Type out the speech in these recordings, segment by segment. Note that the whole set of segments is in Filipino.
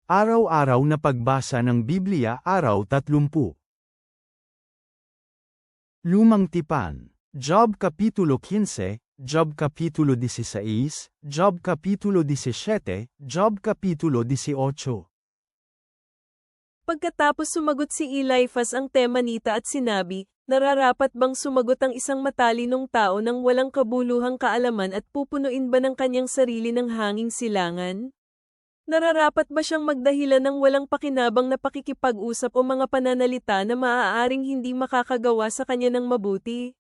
Araw-araw na pagbasa ng Biblia, araw 30. Lumang Tipan. Job Kapitulo 15, Job Kapitulo 16, Job Kapitulo 17, Job Kapitulo 18. Pagkatapos sumagot si Eliphaz ang Temanita at sinabi, nararapat bang sumagot ang isang matalinong tao nang walang kabuluhang kaalaman at pupunuin ba ng kanyang sarili ng hanging silangan? Nararapat ba siyang magdahilan ng walang pakinabang na pakikipag-usap o mga pananalita na maaaring hindi makakagawa sa kanya ng mabuti?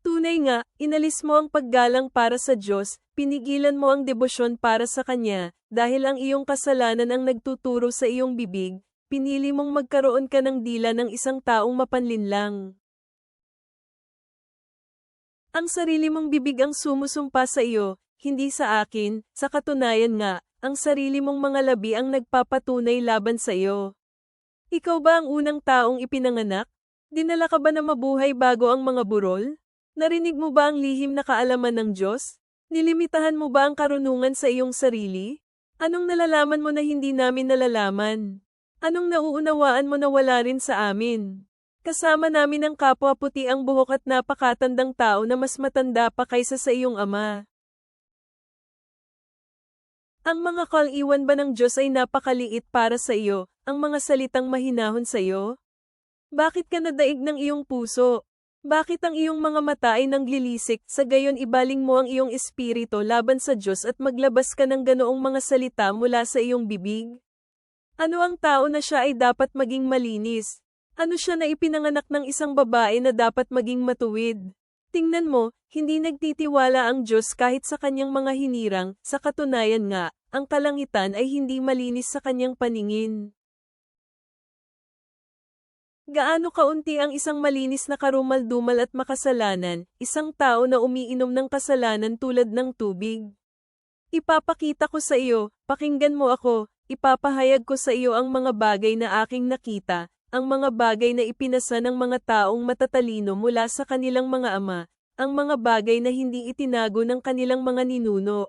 Tunay nga, inalis mo ang paggalang para sa Diyos, pinigilan mo ang debosyon para sa Kanya, dahil ang iyong kasalanan ang nagtuturo sa iyong bibig, pinili mong magkaroon ka ng dila ng isang taong mapanlinlang. Ang sarili mong bibig ang sumusumpa sa iyo, hindi sa akin, sa katunayan nga, ang sarili mong mga labi ang nagpapatunay laban sa iyo. Ikaw ba ang unang taong ipinanganak? Dinala ka ba na mabuhay bago ang mga burol? Narinig mo ba ang lihim na kaalaman ng Diyos? Nilimitahan mo ba ang karunungan sa iyong sarili? Anong nalalaman mo na hindi namin nalalaman? Anong nauunawaan mo na wala rin sa amin? Kasama namin ang kapwa puti ang buhok at napakatandang tao na mas matanda pa kaysa sa iyong ama. Ang mga kal-iwan ba ng Diyos ay napakaliit para sa iyo, ang mga salitang mahinahon sa iyo? Bakit ka nadaig ng iyong puso? Bakit ang iyong mga mata ay nanglilisik, sa gayon ibaling mo ang iyong espiritu laban sa Diyos at maglabas ka ng ganoong mga salita mula sa iyong bibig? Ano ang tao na siya ay dapat maging malinis? Ano siya na ipinanganak ng isang babae na dapat maging matuwid? Tingnan mo, hindi nagtitiwala ang Diyos kahit sa kanyang mga hinirang, sa katunayan nga, ang kalangitan ay hindi malinis sa kanyang paningin. Gaano kaunti ang isang malinis na karumal-dumal at makasalanan, isang tao na umiinom ng kasalanan tulad ng tubig. Ipapakita ko sa iyo, pakinggan mo ako, ipapahayag ko sa iyo ang mga bagay na aking nakita, ang mga bagay na ipinasa ng mga taong matatalino mula sa kanilang mga ama, ang mga bagay na hindi itinago ng kanilang mga ninuno.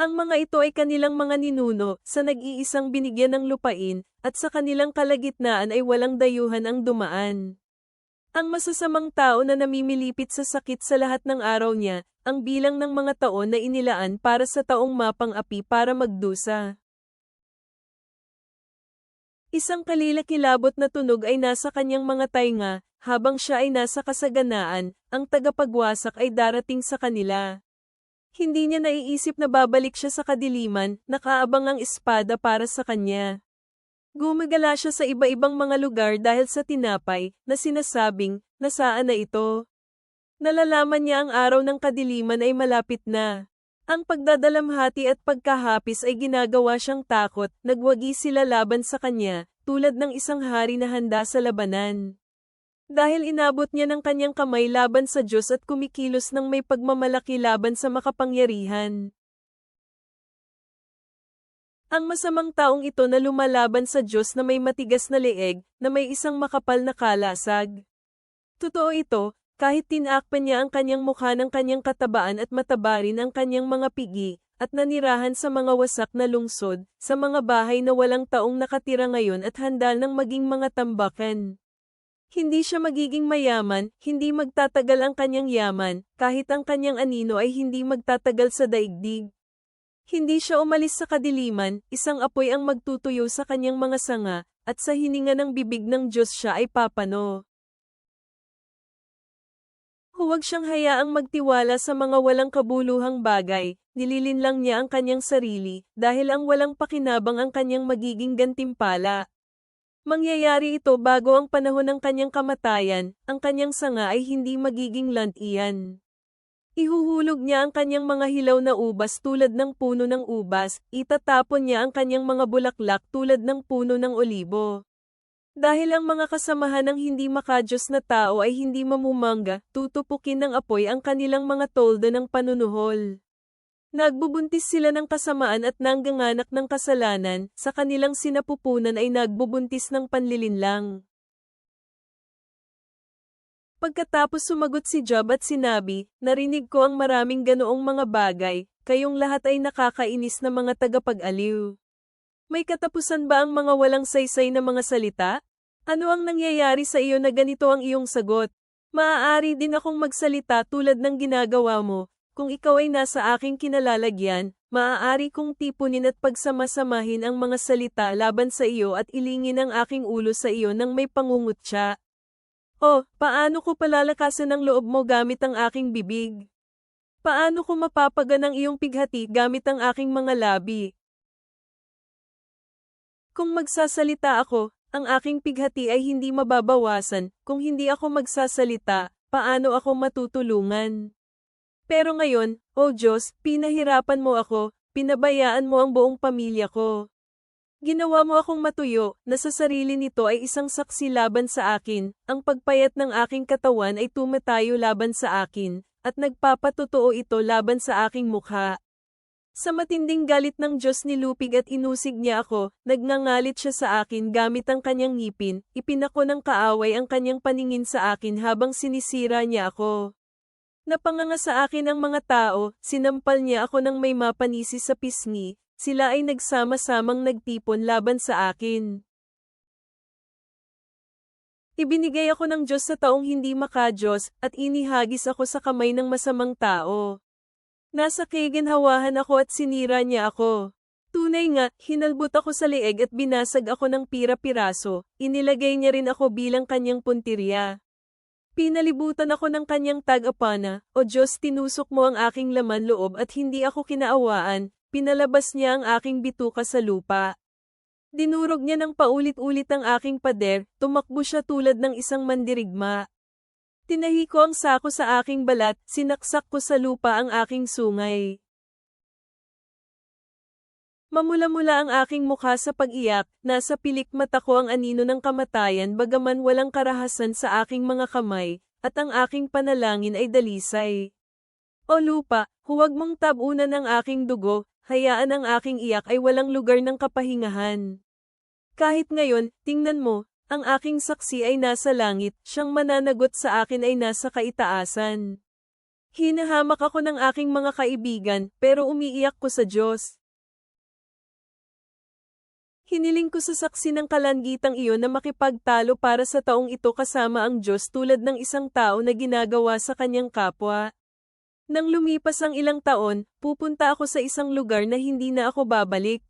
Ang mga ito ay kanilang mga ninuno, sa nag-iisang binigyan ng lupain, at sa kanilang kalagitnaan ay walang dayuhan ang dumaan. Ang masasamang tao na namimilipit sa sakit sa lahat ng araw niya, ang bilang ng mga taon na inilaan para sa taong mapang-api para magdusa. Isang kalilakilabot na tunog ay nasa kanyang mga tainga, habang siya ay nasa kasaganaan, ang tagapagwasak ay darating sa kanila. Hindi niya naiisip na babalik siya sa kadiliman, nakaabang ang espada para sa kanya. Gumagala siya sa iba-ibang mga lugar dahil sa tinapay, na sinasabing, nasaan na ito? Nalalaman niya ang araw ng kadiliman ay malapit na. Ang pagdadalamhati at pagkahapis ay ginagawa siyang takot, nagwagi sila laban sa kanya, tulad ng isang hari na handa sa labanan. Dahil inabot niya ng kanyang kamay laban sa Diyos at kumikilos ng may pagmamalaki laban sa makapangyarihan. Ang masamang taong ito na lumalaban sa Diyos na may matigas na leeg, na may isang makapal na kalasag. Totoo ito, kahit tinakpan niya ang kanyang mukha ng kanyang katabaan at mataba rin ang kanyang mga pigi, at nanirahan sa mga wasak na lungsod, sa mga bahay na walang taong nakatira ngayon at handa ng maging mga tambakan. Hindi siya magiging mayaman, hindi magtatagal ang kanyang yaman, kahit ang kanyang anino ay hindi magtatagal sa daigdig. Hindi siya umalis sa kadiliman, isang apoy ang magtutuyo sa kanyang mga sanga, at sa hininga ng bibig ng Diyos siya ay papano. Huwag siyang hayaang magtiwala sa mga walang kabuluhang bagay, nililinlang niya ang kanyang sarili, dahil ang walang pakinabang ang kanyang magiging gantimpala. Mangyayari ito bago ang panahon ng kanyang kamatayan, ang kanyang sanga ay hindi magiging lantian. Ihuhulog niya ang kanyang mga hilaw na ubas tulad ng puno ng ubas, itatapon niya ang kanyang mga bulaklak tulad ng puno ng olibo. Dahil ang mga kasamahan ng hindi makadiyos na tao ay hindi mamumangga, tutupukin ng apoy ang kanilang mga toldo ng panunuhol. Nagbubuntis sila ng kasamaan at nangganganak ng kasalanan, sa kanilang sinapupunan ay nagbubuntis ng panlilinlang. Pagkatapos sumagot si Job at sinabi, narinig ko ang maraming ganoong mga bagay, kayong lahat ay nakakainis na mga tagapag-aliw. May katapusan ba ang mga walang saysay na mga salita? Ano ang nangyayari sa iyo na ganito ang iyong sagot? Maaari din akong magsalita tulad ng ginagawa mo. Kung ikaw ay nasa aking kinalalagyan, maaari kong tipunin at pagsamasamahin ang mga salita laban sa iyo at ilingin ang aking ulo sa iyo nang may pangungutya. Oh, paano ko palalakasan ang loob mo gamit ang aking bibig? Paano ko mapapagan ang iyong pighati gamit ang aking mga labi? Kung magsasalita ako, ang aking pighati ay hindi mababawasan. Kung hindi ako magsasalita, paano ako matutulungan? Pero ngayon, O Diyos, pinahirapan mo ako, pinabayaan mo ang buong pamilya ko. Ginawa mo akong matuyo, na sa sarili nito ay isang saksi laban sa akin, ang pagpayat ng aking katawan ay tumatayo laban sa akin, at nagpapatotoo ito laban sa aking mukha. Sa matinding galit ng Diyos nilupig at inusig niya ako, nagngangalit siya sa akin gamit ang kanyang ngipin, ipinako ng kaaway ang kanyang paningin sa akin habang sinisira niya ako. Napanganga sa akin ang mga tao, sinampal niya ako ng may mapanisi sa pisngi, sila ay nagsama-samang nagtipon laban sa akin. Ibinigay ako ng Diyos sa taong hindi makadiyos, at inihagis ako sa kamay ng masamang tao. Nasa kaginhawahan ako at sinira niya ako. Tunay nga, hinalbot ako sa leeg at binasag ako ng pira-piraso, inilagay niya rin ako bilang kanyang puntirya. Pinalibutan ako ng kanyang tagapana, O Diyos, tinusok mo ang aking laman loob at hindi ako kinaawaan, pinalabas niya ang aking bituka sa lupa. Dinurog niya ng paulit-ulit ang aking pader, tumakbo siya tulad ng isang mandirigma. Tinahi ko ang sako sa aking balat, sinaksak ko sa lupa ang aking sungay. Mamula-mula ang aking mukha sa pag-iyak, nasa pilik mata ko ang anino ng kamatayan bagaman walang karahasan sa aking mga kamay, at ang aking panalangin ay dalisay. O lupa, huwag mong tabunan ang aking dugo, hayaan ang aking iyak ay walang lugar ng kapahingahan. Kahit ngayon, tingnan mo, ang aking saksi ay nasa langit, siyang mananagot sa akin ay nasa kaitaasan. Hinahamak ako ng aking mga kaibigan, pero umiiyak ko sa Diyos. Hiniling ko sa saksi ng kalangitang iyon na makipagtalo para sa taong ito kasama ang Diyos tulad ng isang tao na ginagawa sa kanyang kapwa. Nang lumipas ang ilang taon, pupunta ako sa isang lugar na hindi na ako babalik.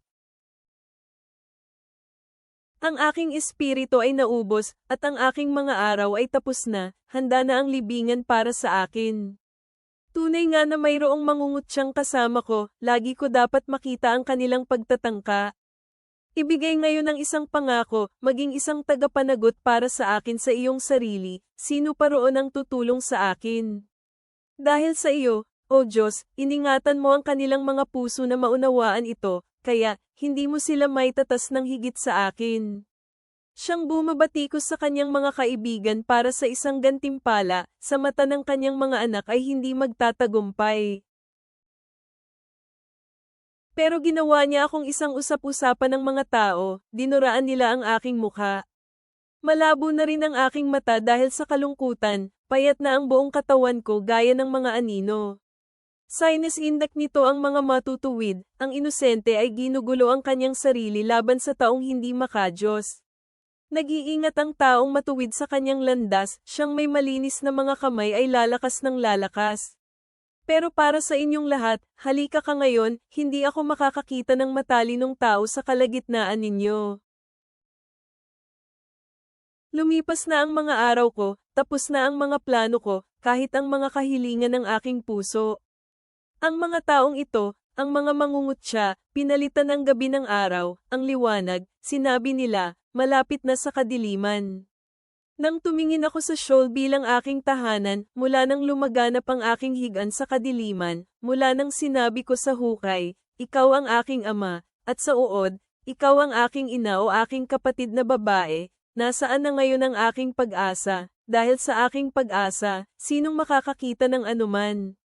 Ang aking espiritu ay naubos, at ang aking mga araw ay tapos na, handa na ang libingan para sa akin. Tunay nga na mayroong mangungutyang kasama ko, lagi ko dapat makita ang kanilang pagtatangka. Ibigay ngayon ang isang pangako, maging isang tagapanagot para sa akin sa iyong sarili, sino pa roon ang tutulong sa akin? Dahil sa iyo, O Diyos, iningatan mo ang kanilang mga puso na maunawaan ito, kaya, hindi mo sila maitatas ng higit sa akin. Siyang bumabatikos sa kanyang mga kaibigan para sa isang gantimpala, sa mata ng kanyang mga anak ay hindi magtatagumpay. Pero ginawa niya akong isang usap-usapan ng mga tao, dinuraan nila ang aking mukha. Malabo na rin ang aking mata dahil sa kalungkutan, payat na ang buong katawan ko gaya ng mga anino. Sinisindak nito ang mga matutuwid, ang inosente ay ginugulo ang kanyang sarili laban sa taong hindi makadiyos. Nag-iingat ang taong matuwid sa kanyang landas, siyang may malinis na mga kamay ay lalakas ng lalakas. Pero para sa inyong lahat, halika ka ngayon, hindi ako makakakita ng matalinong tao sa kalagitnaan ninyo. Lumipas na ang mga araw ko, tapos na ang mga plano ko, kahit ang mga kahilingan ng aking puso. Ang mga taong ito, ang mga mangungutya, pinalitan ang gabi ng araw, ang liwanag, sinabi nila, malapit na sa kadiliman. Nang tumingin ako sa shoal bilang aking tahanan, mula nang lumaganap ang aking higaan sa kadiliman, mula nang sinabi ko sa hukay, ikaw ang aking ama, at sa uod, ikaw ang aking ina o aking kapatid na babae, nasaan na ngayon ang aking pag-asa, dahil sa aking pag-asa, sinong makakakita ng anuman?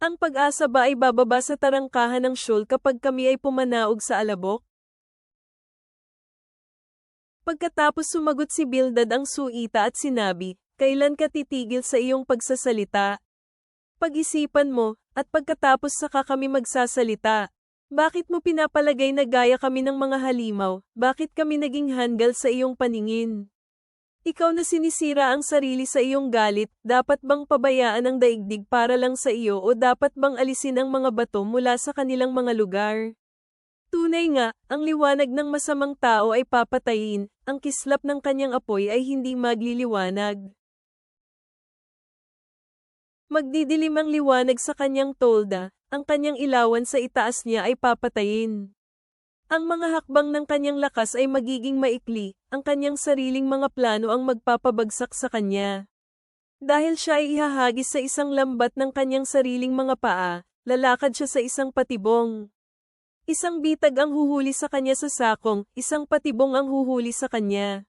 Ang pag-asa ba ay bababa sa tarangkahan ng shoal kapag kami ay pumanaog sa alabok? Pagkatapos sumagot si Bildad ang suita at sinabi, kailan ka titigil sa iyong pagsasalita? Pag-isipan mo, at pagkatapos saka kami magsasalita. Bakit mo pinapalagay na gaya kami ng mga halimaw? Bakit kami naging handgal sa iyong paningin? Ikaw na sinisira ang sarili sa iyong galit, dapat bang pabayaan ang daigdig para lang sa iyo o dapat bang alisin ang mga bato mula sa kanilang mga lugar? Tunay nga, ang liwanag ng masamang tao ay papatayin, ang kislap ng kanyang apoy ay hindi magliliwanag. Magdidilim ang liwanag sa kanyang tolda, ang kanyang ilawan sa itaas niya ay papatayin. Ang mga hakbang ng kanyang lakas ay magiging maikli, ang kanyang sariling mga plano ang magpapabagsak sa kanya. Dahil siya ay ihahagis sa isang lambat ng kanyang sariling mga paa, lalakad siya sa isang patibong. Isang bitag ang huhuli sa kanya sa sakong, isang patibong ang huhuli sa kanya.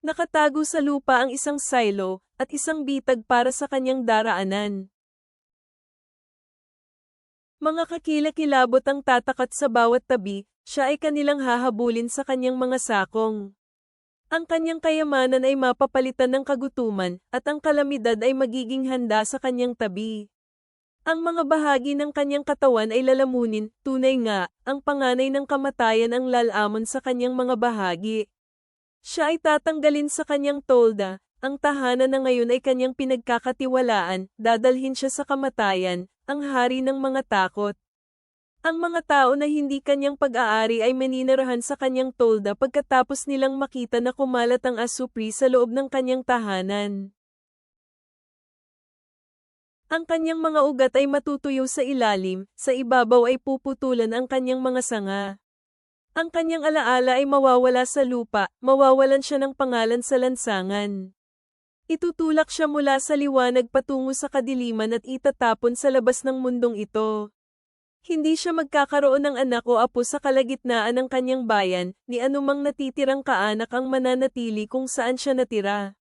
Nakatago sa lupa ang isang silo, at isang bitag para sa kanyang daraanan. Mga kakilakilabot ang tatakat sa bawat tabi, siya ay kanilang hahabulin sa kanyang mga sakong. Ang kanyang kayamanan ay mapapalitan ng kagutuman, at ang kalamidad ay magiging handa sa kanyang tabi. Ang mga bahagi ng kanyang katawan ay lalamunin, tunay nga, ang panganay ng kamatayan ang lalamon sa kanyang mga bahagi. Siya ay tatanggalin sa kanyang tolda, ang tahanan na ngayon ay kanyang pinagkakatiwalaan, dadalhin siya sa kamatayan, ang hari ng mga takot. Ang mga tao na hindi kanyang pag-aari ay maninirahan sa kanyang tolda pagkatapos nilang makita na kumalat ang asupri sa loob ng kanyang tahanan. Ang kanyang mga ugat ay matutuyo sa ilalim, sa ibabaw ay puputulan ang kanyang mga sanga. Ang kanyang alaala ay mawawala sa lupa, mawawalan siya ng pangalan sa lansangan. Itutulak siya mula sa liwanag patungo sa kadiliman at itatapon sa labas ng mundong ito. Hindi siya magkakaroon ng anak o apo sa kalagitnaan ng kanyang bayan, ni anumang natitirang kaanak ang mananatili kung saan siya natira.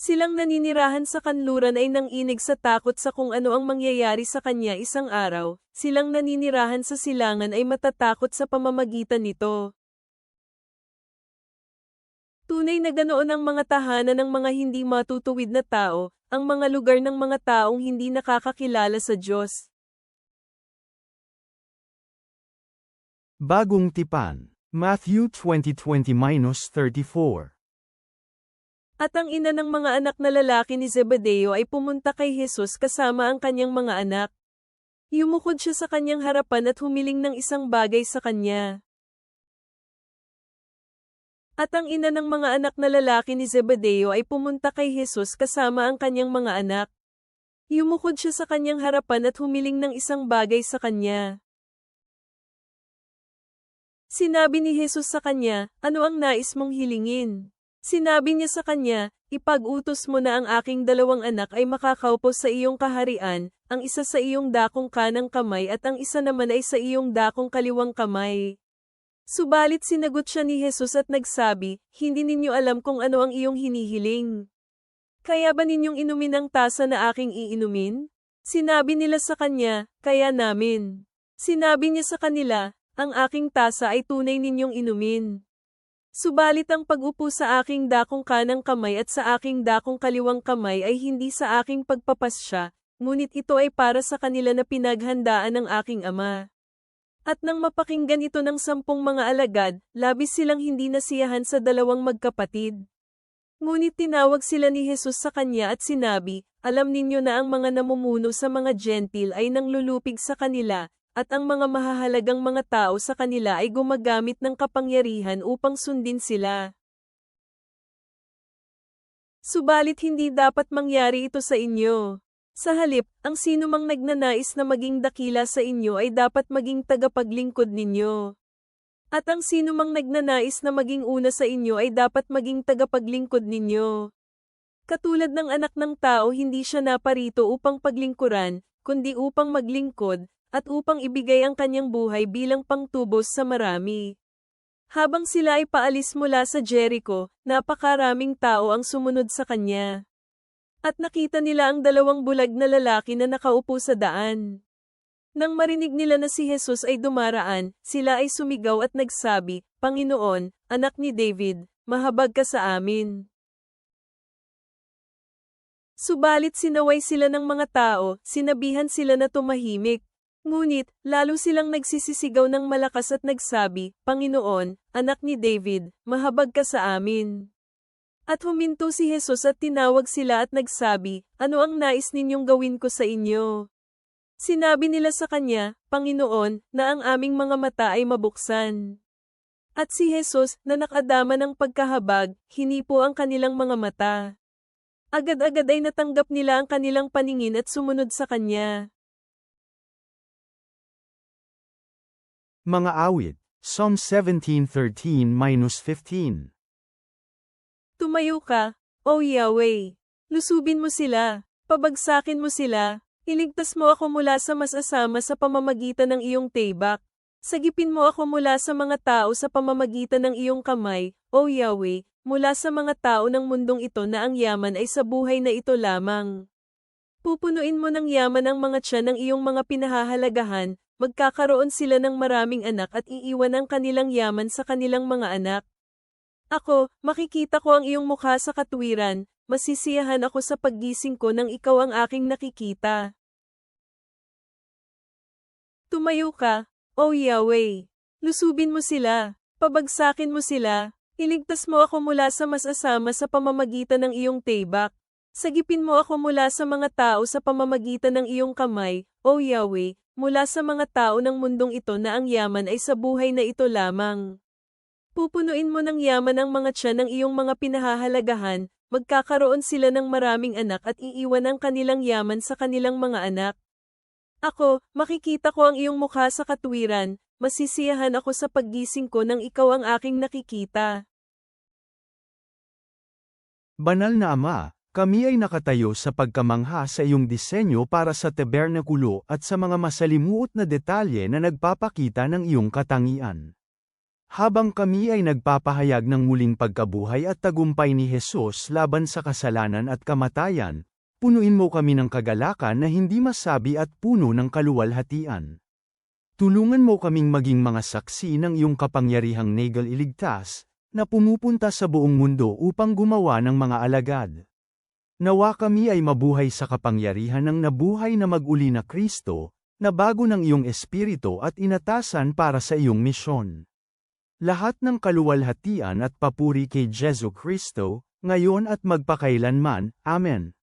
Silang naninirahan sa kanluran ay nanginig sa takot sa kung ano ang mangyayari sa kanya isang araw, silang naninirahan sa silangan ay matatakot sa pamamagitan nito. Tunay na ganoon ang mga tahanan ng mga hindi matutuwid na tao, ang mga lugar ng mga taong hindi nakakakilala sa Diyos. Bagong Tipan, Matthew 20:20-34. At ang ina ng mga anak na lalaki ni Zebedeo ay pumunta kay Jesus kasama ang kanyang mga anak. Yumukod siya sa kanyang harapan at humiling ng isang bagay sa kanya. At ang ina ng mga anak na lalaki ni Zebedeo ay pumunta kay Jesus kasama ang kanyang mga anak. Yumukod siya sa kanyang harapan at humiling ng isang bagay sa kanya. Sinabi ni Jesus sa kanya, "Ano ang nais mong hilingin?" Sinabi niya sa kanya, "Ipag-utos mo na ang aking 2 anak ay makakaupo sa iyong kaharian, ang isa sa iyong dakong kanang kamay at ang isa naman ay sa iyong dakong kaliwang kamay." Subalit sinagot siya ni Jesus at nagsabi, "Hindi ninyo alam kung ano ang iyong hinihiling. Kaya ba ninyong inumin ang tasa na aking iinumin?" Sinabi nila sa kanya, "Kaya namin." Sinabi niya sa kanila, "Ang aking tasa ay tunay ninyong inumin. Subalit ang pag-upo sa aking dakong kanang kamay at sa aking dakong kaliwang kamay ay hindi sa aking pagpapasya, ngunit ito ay para sa kanila na pinaghandaan ng aking Ama." At nang mapakinggan ito ng 10 mga alagad, labis silang hindi nasiyahan sa 2 magkapatid. Ngunit tinawag sila ni Jesus sa kanya at sinabi, "Alam ninyo na ang mga namumuno sa mga Gentil ay nanglulupig sa kanila, at ang mga mahahalagang mga tao sa kanila ay gumagamit ng kapangyarihan upang sundin sila. Subalit hindi dapat mangyari ito sa inyo. Sa halip, ang sinumang nagnanais na maging dakila sa inyo ay dapat maging tagapaglingkod ninyo. At ang sinumang nagnanais na maging una sa inyo ay dapat maging tagapaglingkod ninyo. Katulad ng anak ng tao hindi siya naparito upang paglingkuran, kundi upang maglingkod, at upang ibigay ang kanyang buhay bilang pangtubos sa marami. Habang sila ay paalis mula sa Jericho, napakaraming tao ang sumunod sa kanya. At nakita nila ang 2 bulag na lalaki na nakaupo sa daan. Nang marinig nila na si Jesus ay dumaraan, sila ay sumigaw at nagsabi, "Panginoon, anak ni David, mahabag ka sa amin." Subalit sinaway sila ng mga tao, sinabihan sila na tumahimik. Ngunit, lalo silang nagsisisigaw ng malakas at nagsabi, Panginoon, anak ni David, mahabag ka sa amin. At huminto si Jesus at tinawag sila at nagsabi, Ano ang nais ninyong gawin ko sa inyo? Sinabi nila sa kanya, Panginoon, na ang aming mga mata ay mabuksan. At si Jesus, na nakadama ng pagkahabag, hinipo ang kanilang mga mata. Agad-agad ay natanggap nila ang kanilang paningin at sumunod sa kanya. Mga awit, Psalm 17:13-15. Tumayo ka, O Yahweh. Lusubin mo sila, pabagsakin mo sila, iligtas mo ako mula sa masasama sa pamamagitan ng iyong tibak. Sagipin mo ako mula sa mga tao sa pamamagitan ng iyong kamay, O Yahweh, mula sa mga tao ng mundong ito na ang yaman ay sa buhay na ito lamang. Pupunuin mo ng yaman ang mga tiyan ng iyong mga pinahahalagahan, magkakaroon sila ng maraming anak at iiwan ang kanilang yaman sa kanilang mga anak. Ako, makikita ko ang iyong mukha sa katwiran, masisiyahan ako sa paggising ko nang ikaw ang aking nakikita. Tumayo ka, O Yahweh. Lusubin mo sila, pabagsakin mo sila, iligtas mo ako mula sa masasama sa pamamagitan ng iyong tibak. Sagipin mo ako mula sa mga tao sa pamamagitan ng iyong kamay, O Yahweh, mula sa mga tao ng mundong ito na ang yaman ay sa buhay na ito lamang. Pupunuin mo ng yaman ang mga tiyan ng iyong mga pinahahalagahan, magkakaroon sila ng maraming anak at iiwan ang kanilang yaman sa kanilang mga anak. Ako, makikita ko ang iyong mukha sa katwiran, masisiyahan ako sa paggising ko nang ikaw ang aking nakikita. Banal na Ama, kami ay nakatayo sa pagkamangha sa iyong disenyo para sa tabernakulo at sa mga masalimuot na detalye na nagpapakita ng iyong katangian. Habang kami ay nagpapahayag ng muling pagkabuhay at tagumpay ni Jesus laban sa kasalanan at kamatayan, punuin mo kami ng kagalakan na hindi masabi at puno ng kaluwalhatian. Tulungan mo kaming maging mga saksi ng iyong kapangyarihang negal iligtas, na pumupunta sa buong mundo upang gumawa ng mga alagad. Nawa kami ay mabuhay sa kapangyarihan ng nabuhay na mag-uli na Kristo, na bago ng iyong espiritu at inatasan para sa iyong misyon. Lahat ng kaluwalhatian at papuri kay Jesu Kristo, ngayon at magpakailanman. Amen.